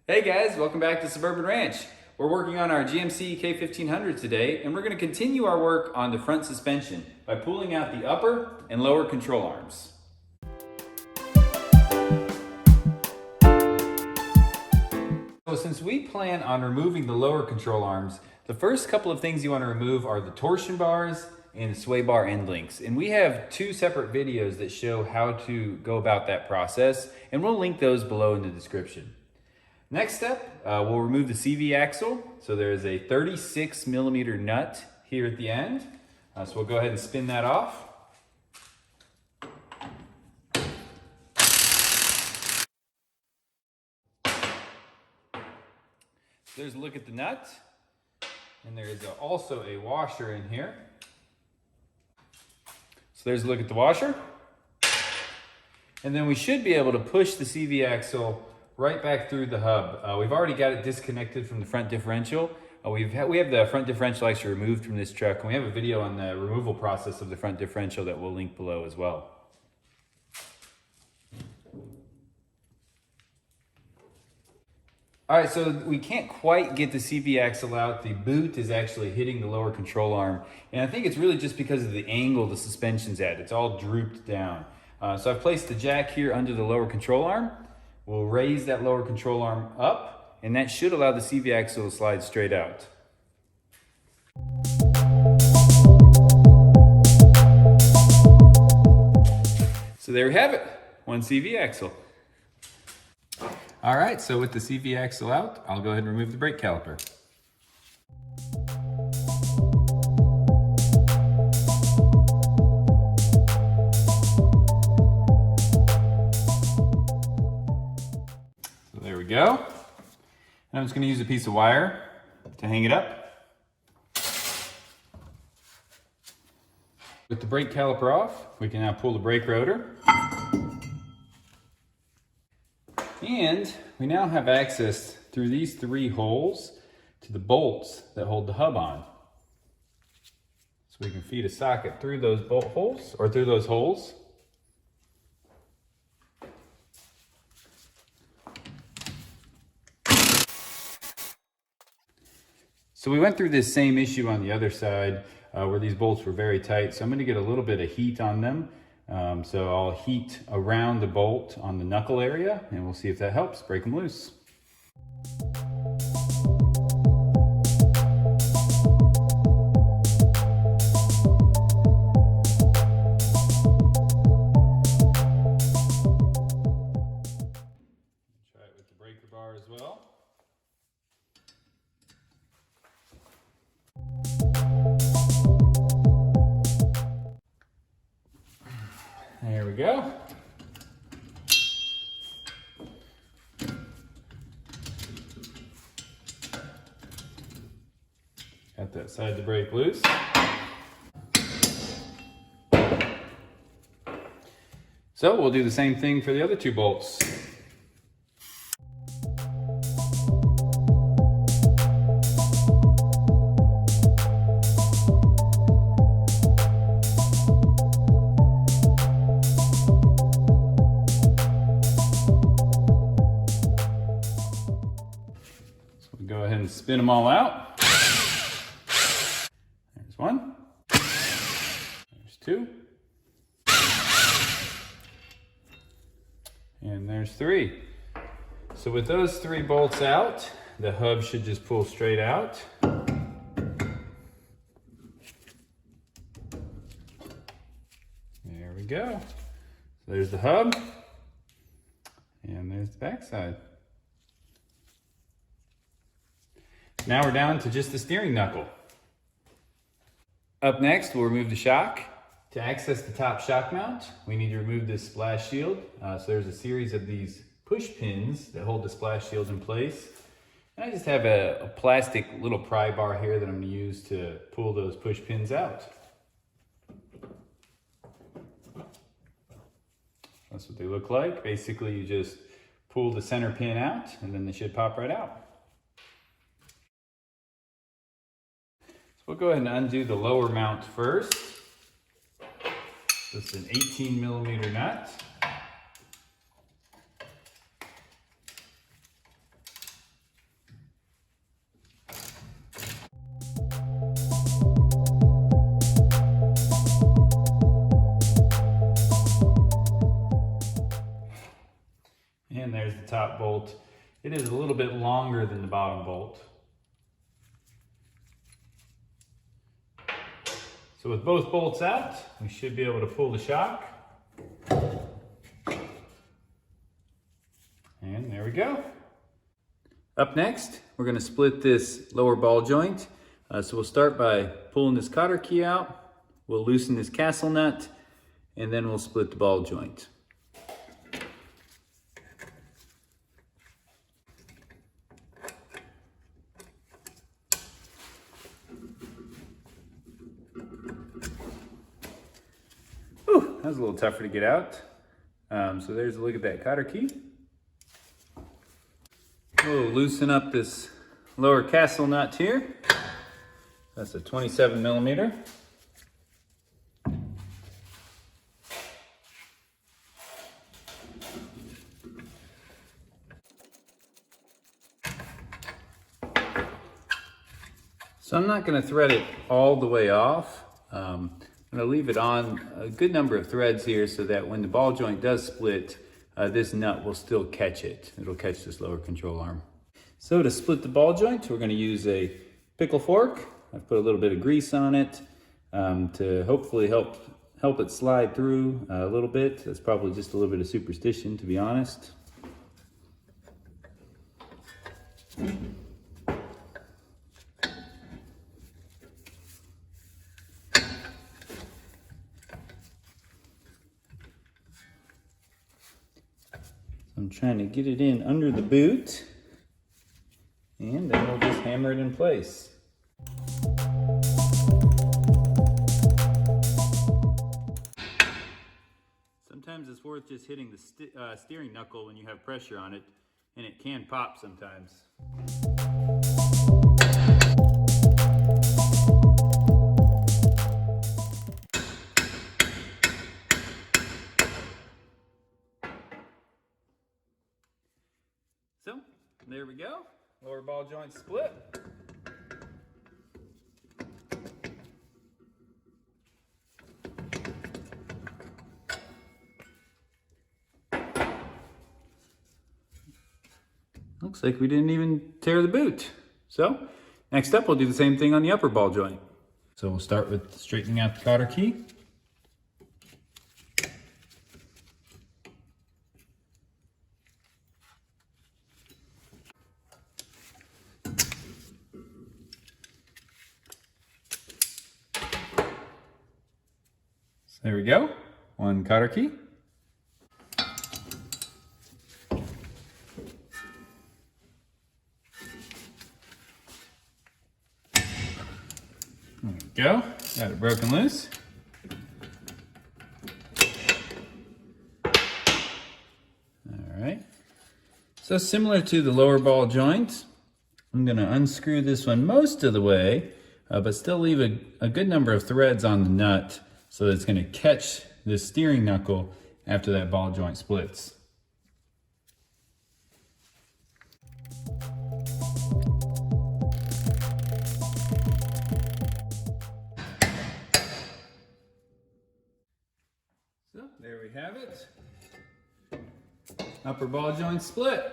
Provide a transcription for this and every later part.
Hey guys, welcome back to Suburban Ranch. We're working on our GMC K1500 today, and we're going to continue our work on the front suspension by pulling out the upper and lower control arms. So since we plan on removing the lower control arms, the first couple of things you want to remove are the torsion bars and the sway bar end links. And we have two separate videos that show how to go about that process, and we'll link those below in the description. Next step, we'll remove the CV axle. So there is a 36 millimeter nut here at the end. So we'll go ahead and spin that off. There's a look at the nut. And there is also a washer in here. So there's a look at the washer. And then we should be able to push the CV axle right back through the hub. We've already got it disconnected from the front differential. We have the front differential actually removed from this truck, and we have a video on the removal process of the front differential that we'll link below as well. All right, so we can't quite get the CV axle out. The boot is actually hitting the lower control arm, and I think it's really just because of the angle the suspension's at. It's all drooped down. So I've placed the jack here under the lower control arm. We'll raise that lower control arm up, and that should allow the CV axle to slide straight out. So there we have it, one CV axle. All right, so with the CV axle out, I'll go ahead and remove the brake caliper. There we go. And I'm just going to use a piece of wire to hang it up. With the brake caliper off, we can now pull the brake rotor. And we now have access through these three holes to the bolts that hold the hub on. So we can feed a socket through those bolt holes, or through those holes. So we went through this same issue on the other side where these bolts were very tight. So I'm going to get a little bit of heat on them. So I'll heat around the bolt on the knuckle area, and we'll see if that helps break them loose. Try it with the breaker bar as well. There we go. Got that side to break loose. So we'll do the same thing for the other two bolts. Go ahead and spin them all out. There's one. There's two. And there's three. So with those three bolts out, the hub should just pull straight out. There we go. So there's the hub. And there's the backside. Now we're down to just the steering knuckle. Up next, we'll remove the shock. To access the top shock mount, we need to remove this splash shield. So there's a series of these push pins that hold the splash shield in place. And I just have a plastic little pry bar here that I'm going to use to pull those push pins out. That's what they look like. Basically, you just pull the center pin out, and then they should pop right out. We'll go ahead and undo the lower mount first. This is an 18 millimeter nut. top bolt. It is a little bit longer than the bottom bolt. So with both bolts out, we should be able to pull the shock. And there we go. Up next, we're going to split this lower ball joint. So we'll start by pulling this cotter key out. We'll loosen this castle nut, and then we'll split the ball joint. Whew, that was a little tougher to get out. So there's a look at that cotter key. We'll loosen up this lower castle nut here. That's a 27 millimeter. So I'm not going to thread it all the way off. I'm going to leave it on a good number of threads here so that when the ball joint does split, this nut will still catch it. It'll catch this lower control arm. So to split the ball joint, we're going to use a pickle fork. I've put a little bit of grease on it to hopefully help it slide through a little bit. That's probably just a little bit of superstition, to be honest. I'm trying to get it in under the boot, and then we'll just hammer it in place. Sometimes it's worth just hitting the steering knuckle when you have pressure on it, and it can pop sometimes. So, there we go. Lower ball joint split. Looks like we didn't even tear the boot. So, next up we'll do the same thing on the upper ball joint. So we'll start with straightening out the cotter key. There we go, one cotter key. There we go, got it broken loose. All right, so similar to the lower ball joint, I'm gonna unscrew this one most of the way, but still leave a good number of threads on the nut so that it's going to catch the steering knuckle after that ball joint splits. So there we have it. Upper ball joint split.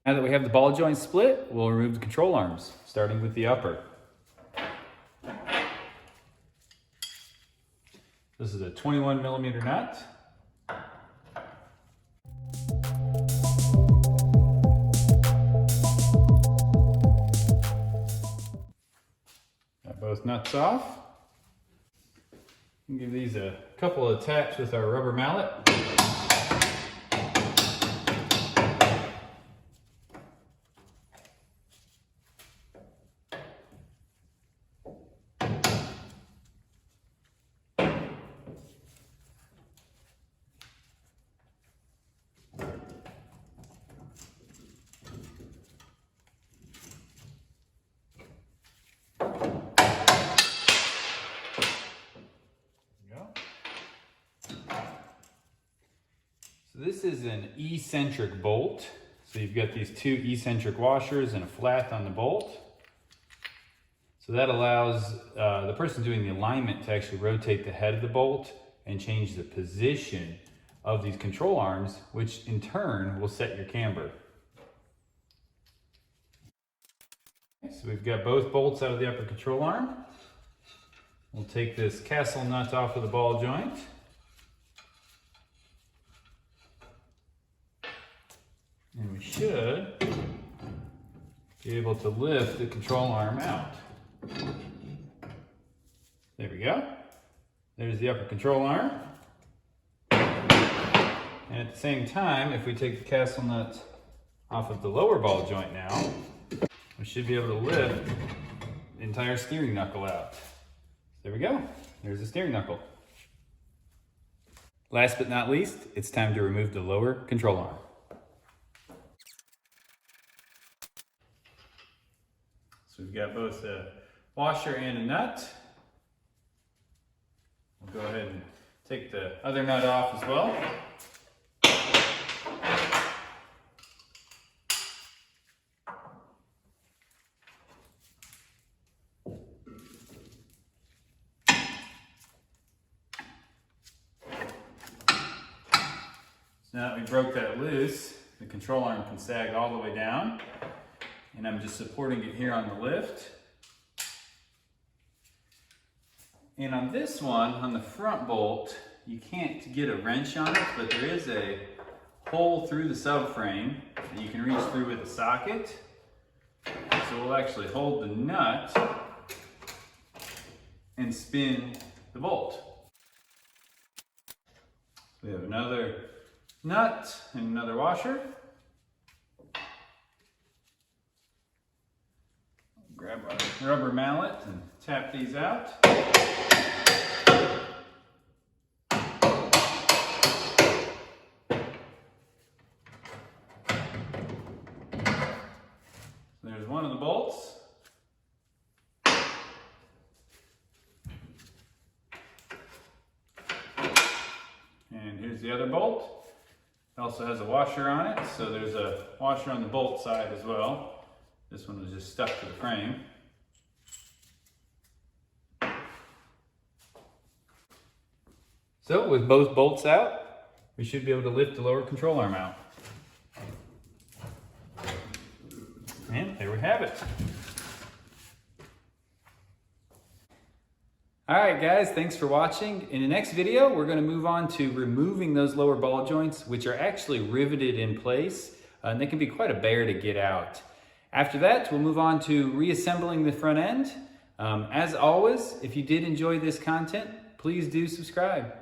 Now that we have the ball joint split, we'll remove the control arms, starting with the upper. This is a 21 millimeter nut. Got both nuts off. Give these a couple of taps with our rubber mallet. This is an eccentric bolt. So you've got these two eccentric washers and a flat on the bolt. So that allows the person doing the alignment to actually rotate the head of the bolt and change the position of these control arms, which in turn will set your camber. so we've got both bolts out of the upper control arm. We'll take this castle nut off of the ball joint. And we should be able to lift the control arm out. There we go. There's the upper control arm. And at the same time, if we take the castle nut off of the lower ball joint now, we should be able to lift the entire steering knuckle out. There we go. There's the steering knuckle. Last but not least, it's time to remove the lower control arm. So we've got both a washer and a nut. We'll go ahead and take the other nut off as well. So now that we broke that loose, the control arm can sag all the way down, and I'm just supporting it here on the lift. And on this one, on the front bolt, you can't get a wrench on it, but there is a hole through the subframe that you can reach through with a socket. So we'll actually hold the nut and spin the bolt. We have another nut and another washer. Grab our rubber mallet and tap these out. There's one of the bolts. And here's the other bolt. It also has a washer on it, so there's a washer on the bolt side as well. This one was just stuck to the frame. So with both bolts out, we should be able to lift the lower control arm out. And there we have it. All right, guys, thanks for watching. In the next video, we're going to move on to removing those lower ball joints, which are actually riveted in place, and they can be quite a bear to get out. After that, we'll move on to reassembling the front end. As always, if you did enjoy this content, please do subscribe.